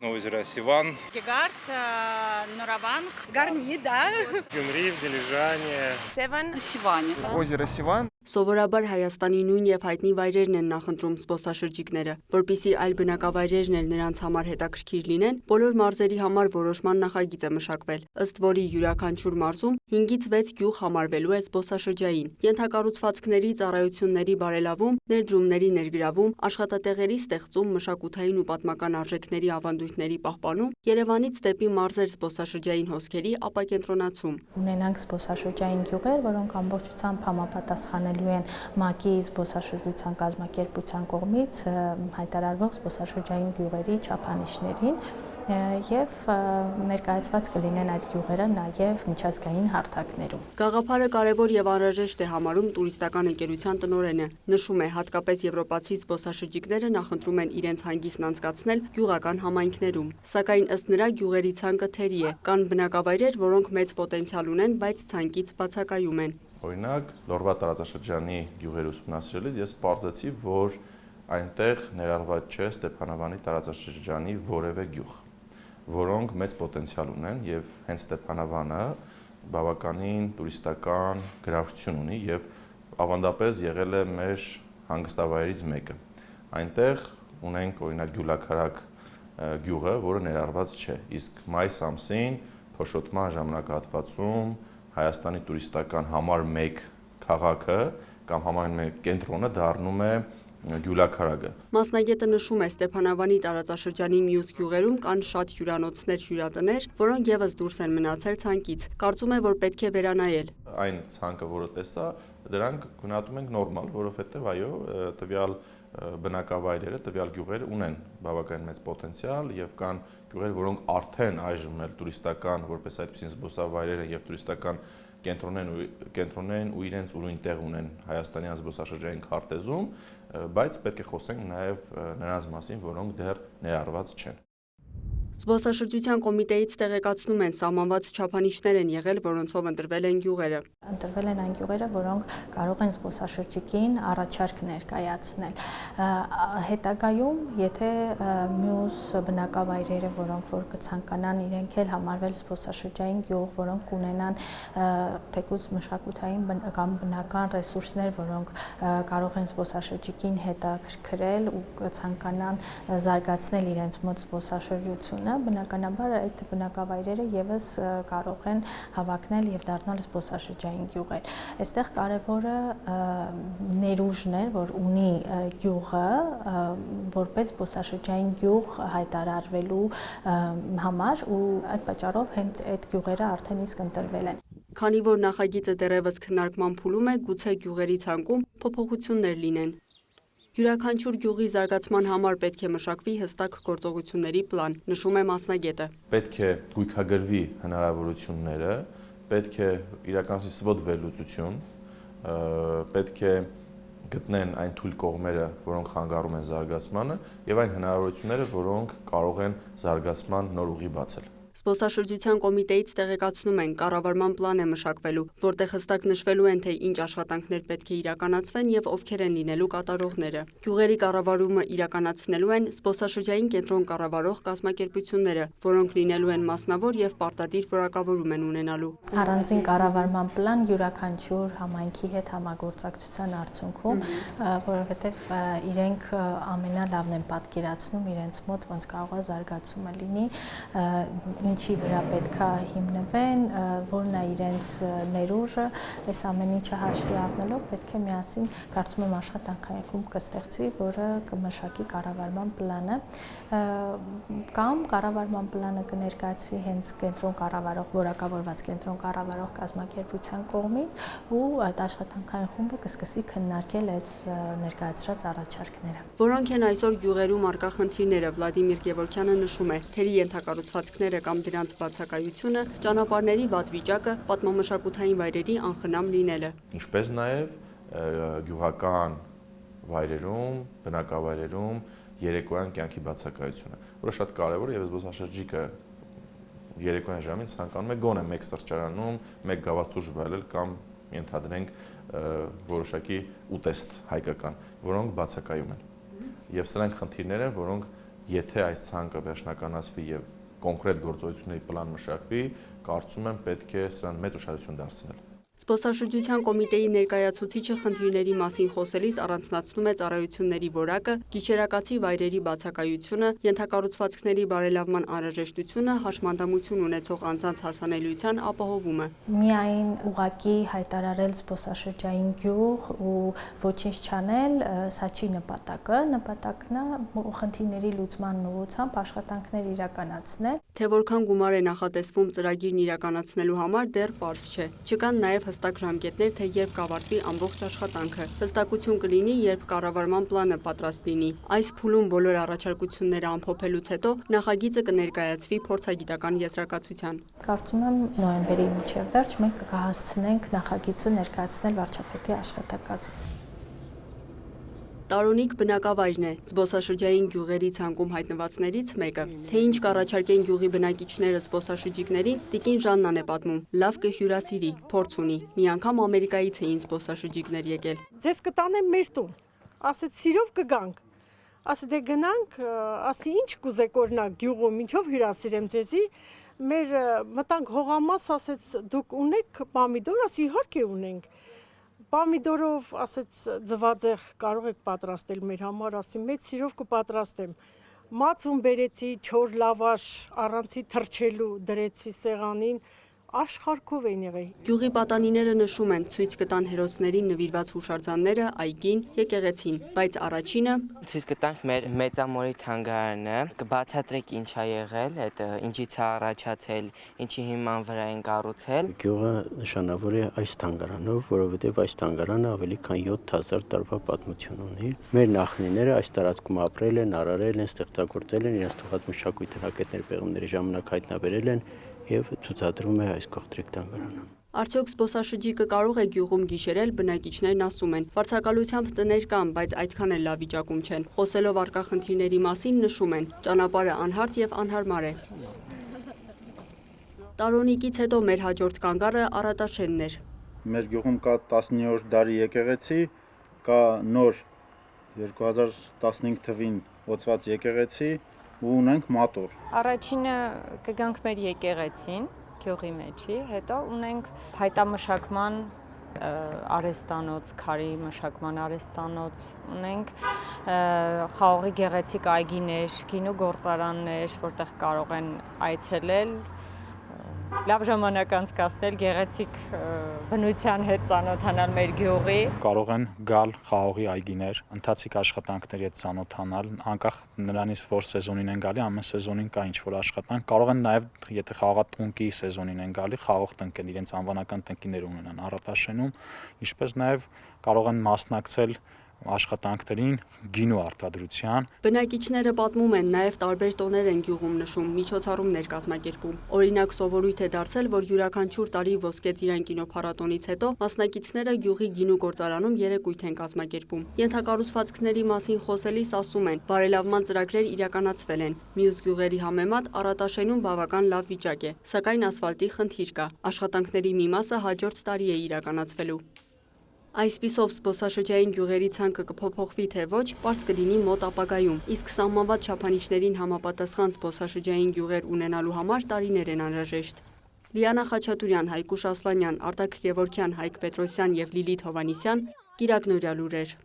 Озеро Сиван. Гегард, Нураванг. Гарни, да. Գյումրի, Դիլիժանի, Սևան, Сиване. Озеро Сиван. Սովորաբար Հայաստանի նույն եւ հայտնի վայրերն են նախընտրում զբոսաշրջիկները, որpիսի այլ բնակավայրերն էլ նրանց համար հետաքրքիր լինեն, բոլոր մարզերի համար որոշման նախագիծ է մշակվել, ըստ որի յուրաքանչյուր մարզում 5-ից 6 գյուղ համարվելու է զբոսաշրջային։ Ենթակառուցվածքների, ծառայությունների բարելավում, ներդրումների ներգրավում, աշխատատեղերի ստեղծում, մշակութային ու պատմական արժեքների ավանդույթների պահպանում, Երևանից դեպի մարզեր զբոսաշրջային հոսքերի ապակենտրոնացում։ Ունենանք զբոսաշրջային գյուղեր, որոնք ամբողջությամբ համապատասխանելու են ՄԱԿ-ի զբոսաշրջության կազմակերպության կողմից հայտարարվող զբոսաշրջային գյուղերի չափանիշներին եւ ներկայացված կլինեն այդ գյուղերը նաեւ միջազգային հարթակներում։ Գաղափարը կարևոր եւ անհրաժեշտ է համարում տուրիստական ընկերության տնօրենը։ Նշում է, հատկապես եվրոպացի զբոսաշրջիկները նախընտրում են իրենց հանգիստն անցկացնել գյուղական համայնքներում։ Սակայն ըստ նրա գյուղերի ցանկը թերի է։ Կան բնակավայրեր, որոնք մեծ պոտենցիալ ունեն, բայց ցանկից բացակայում են։ Օրինակ, Լորվա տարածաշրջանի գյուղեր ուսումնասիրելիս ես պարզեցի, որ այնտեղ ներառված չէ Ստեփանավանի տարածաշրջանի որևէ գյուղ, որոնք մեծ պոտենցիալ ունեն եւ հենց Ստեփանավանը բավականին տուրիստական գրավչություն ունի եւ ավանդապես եղել է մեր հանգստավայրից մեկը։ Այնտեղ ունենք օրինակ Գյուլաքարակ գյուղը, որը ներառված չէ, իսկ մայիս ամսին փոշոտման ժամանակահատվածում Հայաստանի տուրիստական համար 1 քաղաքը կամ համար 1 կենտրոնը դառնում է Գյուլաքարակը։ Մասնագետը նշում է, Ստեփանավանի տարածաշրջանի մյուս գյուղերում կան շատ հյուրանոցներ, հյուրատներ, որոնք եւս դուրս են մնացել ցանկից։ Կարծում է, որ պետք է վերանայել։ Այն ցանկը, որը տեսա, դրանք գնահատում ենք նորմալ, որովհետեւ այո, տվյալ բնակավայրերը, տվյալ գյուղերը ունեն բավականին մեծ պոտենցիալ եւ կան գյուղեր, որոնք արդեն այժմ էլ տուրիստական, որպես այդպիսին զբոսավայրեր են եւ տուրիստական կենտրոններ են ու իրենց ուրույն տեղ ունեն Հայաստանյան զբոսաշրջային քարտեզում, բայց պետք է խոսենք նաեւ նրանց մասին, որոնք դեռ ներառված չեն։ Զբոսաշրջության կոմիտեից տեղեկացնում են, սահմանված չափանիշներ են եղել, որոնցով ընտրվել են գյուղերը։ Ընտրվել են այն գյուղերը, որոնք կարող են զբոսաշրջիկին առաջարկ ներկայացնել։ Հետագայում, եթե մյուս բնակավայրերը, որոնք որ կցանկանան իրենք էլ համարվել զբոսաշրջային գյուղ, որոնք կունենան թեկուզ մշակութային կամ բնական ռեսուրսներ, որոնք կարող են զբոսաշրջիկին հետաքրքրել ու կցանկանան զարգացնել իրենց մոտ զբոսաշրջությունը, բնականաբար այդ բնակավայրերը եւս կարող են հավակնել եւ դառնալ զբոսաշրջային գյուղեր։ Այստեղ կարևորը ներուժն է, որ ունի գյուղը որպես զբոսաշրջային գյուղ հայտարարվելու համար ու այդ պատճառով հենց այդ գյուղերը արդեն իսկ ընտրվել են։ Քանի որ նախագիծը դեռևս քննարկման փուլում է, գուցե գյուղերի ցանկում փոփոխություններ լինեն։ Յուրաքանչյուր գյուղի զարգացման համար պետք է մշակվի հստակ գործողությունների պլան, նշում է մասնագետը։ Պետք է գույքագրվի հնարավորությունները, պետք է իրականացվի սվոտ վերլուծություն, պետք է գտնեն այն թույլ կողմերը, որոնք խանգարում են զարգացմանը, եւ այն հնարավորությունները, որոնք կարող են զարգացման նոր ուղի բացել։ Զբոսաշրջության կոմիտեից տեղեկացնում են, կառավարման պլան է մշակվելու, որտեղ հստակ նշվելու են, թե ինչ աշխատանքներ պետք է իրականացվեն եւ ովքեր են լինելու կատարողները։ Գյուղերի կառավարումը իրականացնելու են զբոսաշրջային կենտրոն կառավարող կազմակերպությունները, որոնք լինելու են մասնավոր եւ պարտադիր որակավորում են ունենալու։ Առանձին կառավարման պլան յուրաքանչյուր համայնքի հետ համագործակցության արդյունքում, որովհետեւ իրենք ամենալավն են պատկերացնում իրենց մոտ ոնց կարող է զարգացումը լինի, ինչի վրա պետքա հիմնվեն, որն է իրենց ներուժը, այս ամեն ինչը հաշվի առնելով պետք է միասին կարծում եմ աշխատանքայնքում կստեղծվի, որը կմշակի կառավարման պլանը, կամ կառավարման պլանը կներկայացվի հենց կենտրոն կառավարող, որակավորված կենտրոն կառավարող կազմակերպության կողմից ու այդ աշխատանքային խումբը կսկսի քննարկել այս ներկայացրած առաջարկները։ Որոնք են այսօր գյուղերում առկա խնդիրները, Վլադիմիր Գևորգյանը նշում է, թերի ենթակառուցվածքները կամ դրանց բացակայությունը, ճանապարհների վատ վիճակը, պատմամշակութային վայրերի անխնամ լինելը։ Ինչպես նաև գյուղական վայրերում, բնակավայրերում երեկոյան կյանքի բացակայությունը, որը շատ կարևոր է եւ զբոսաշրջիկը երեկոյան ժամին ցանկանում է գոնե մեկ սրճարանում, մեկ գավաթուր վայելել կամ ենթադրենք որոշակի ուտեստ հայկական, որոնք բացակայում են։ Եվ սրանք խնդիրներ են, որոնք եթե այս ցանկը վերջնականացվի եւ կոնկրետ գործողությունների պլան մշակվի, կարծում եմ պետք է սրան մեծ ուշադրություն դարձնել։ Զբոսաշրջության կոմիտեի ներկայացուցիչը խնդիրների մասին խոսելիս առանձնացնում է ծառայությունների որակը, գիշերակացի վայրերի բացակայությունը, ենթակառուցվածքների բարելավման անհրաժեշտությունը, հաշմանդամություն ունեցող անձանց հասանելիության ապահովումը։ Միայն ուղղակի հայտարարել զբոսաշրջային գյուղ ու ոչինչ չանել, սա չի նպատակը, նպատակն է խնդիրների լուծման ուղղությամբ աշխատանքներ իրականացնել։ Թե որքան գումար է նախատեսվում ծրագիրն իրականացնելու համար դեռ պարզ չէ։ Չկան նաև հստակ ժամկետներ, թե երբ կավարտվի ամբողջ աշխատանքը։ Հստակություն կլինի, երբ կառավարման պլանը պատրաստ լինի։ Այս փուլում բոլոր առաջարկությունները ամփոփելուց հետո նախագիծը կներկայացվի փորձագիտական եզրակացության։ Կարծում եմ նոյեմբերի մինչև վերջ մենք կհասցնենք նախագիծը ներկայացնել վարչապետի աշխատակազմին։ Տարոնիկ բնակավայրն է զբոսաշրջային գյուղերի ցանկում հայտնվածներից մեկը։ Թե ինչ կառաջարկեն գյուղի բնակիչները զբոսաշրջիկներին, տիկին Ժաննան է պատմում։ Լավ կհյուրասիրի, փորձ ունի։ Մի անգամ Ամերիկայից էին զբոսաշրջիկներ եկել։ Ձեզ կտանեմ մեր տուն, ասեց սիրով կգանք, ասի դե գնանք, ասի ինչ կուզեք օրինակ գյուղում, ինչով հյուրասիրեմ ձեզի, մեր մտանք հողամաս, ասեց դուք ունեք պամիդոր, ասի իհարկե ունենք, պամիդորով, ասեց ձվածեղ կարող եք պատրաստել մեր համար, ասի մեծ սիրով կպատրաստեմ, մածուն բերեցի, չոր լավաշ, առանցի թրջելու դրեցի սեղանին, աշխարհքով են եղել։ Գյուղի պատանիները նշում են, ցույց կտան հերոսներին նվիրված հուշարձանները, այգին, եկեղեցին, բայց առաջինը ցույց կտանք մեր մեծամորի թանգարանը, կբացատրենք ինչ ա եղել, այդ ինչից է առաջացել, ինչի հիման վրա են կառուցել։ Գյուղը նշանավոր է այս թանգարանով, որովհետև այս թանգարանը ավելի քան 7000 տարվա պատմություն ունի։ Մեր նախնիները այս տարածքում ապրել են, արարել են, ստեղծագործել են, իրենց թողած մշակույթի հակետներ պեղումների ժամանակ հայտնաբերել են եւ ցուցադրում է այս կողտրիկ թանգարանը։ Արդյոք զբոսաշրջիկը կարող է գյուղում գիշերել, բնակիչներն ասում են։ Վարձակալությամբ տներ կան, բայց այդքան էլ լավ վիճակում չեն։ Խոսելով առկա խնդիրների մասին նշում են. ճանապարհը անհարթ եւ անհարմար է։ Տարոնիկից հետո մեր հաջորդ կանգառը Արատաշենն էր։ Մեր գյուղում կա 19-րդ դարի եկեղեցի, կա նոր 2015 թվին ոցված եկեղեցի ու ունենք մատոր։ Առաջինը կգանք մեր եկեղեցին, գյուղի մեջի, հետո ունենք փայտամշակման արհեստանոց, քարի մշակման արհեստանոց, ունենք խաղողի գեղեցիկ այգիներ, գինու գործարաններ, որտեղ կարող են այցելել, լավ ժամանակ անցկացնել, գեղեցիկ բնության հետ ծանոթանալ մեր գյուղի։ Կարող են գալ խաղողի այգիներ, ընթացիկ աշխատանքների հետ ծանոթանալ, անկախ նրանից որ սեզոնին են գալի, ամեն սեզոնին կա ինչ-որ աշխատանք։ Կարող են նաև, եթե խաղաղատնկի սեզոնին են գալի, խաղող տնկել, իրենց անվանական տնկիներ ունենան Արատաշենում, ինչպես նաև կարող են մասնակցել աշխատանքներին գինու արտադրության։ Բնակիչները պատմում են, նաև տարբեր տոներ են գյուղում նշում, միջոցառումներ կազմակերպում։ Օրինակ սովորույթ է դարձել, որ յուրաքանչյուր տարի Ոսկե ծիրան կինոփառատոնից հետո մասնակիցները գյուղի գինու գործարանում երեկույթ են կազմակերպում։ Ենթակառուցվածքների մասին խոսելիս ասում են, բարելավման ծրագրեր իրականացվել են։ Մյուս գյուղերի համեմատ Արատաշենում բավական լավ վիճակ է, սակայն ասֆալտի խնդիր կա։ Աշխատանքների մի մասը հաջորդ տարի է իրականացվելու։ Այսպիսով զբոսաշրջային գյուղերի ցանկը կփոփոխվի թե ոչ, պարզ կլինի մոտ ապագայում, իսկ սահմանված չափանիշներին համապատասխան զբոսաշրջային գյուղեր ունենալու համար տարիներ են անհրաժեշտ։ Լիանա Խաչատուրյան, Հայկուշ Ասլանյան, Արտակ Գևորգյան, Հայկ Պետրոսյան և Լիլիթ Հովանիսյան, Կիրակ Նորյալ լուրեր։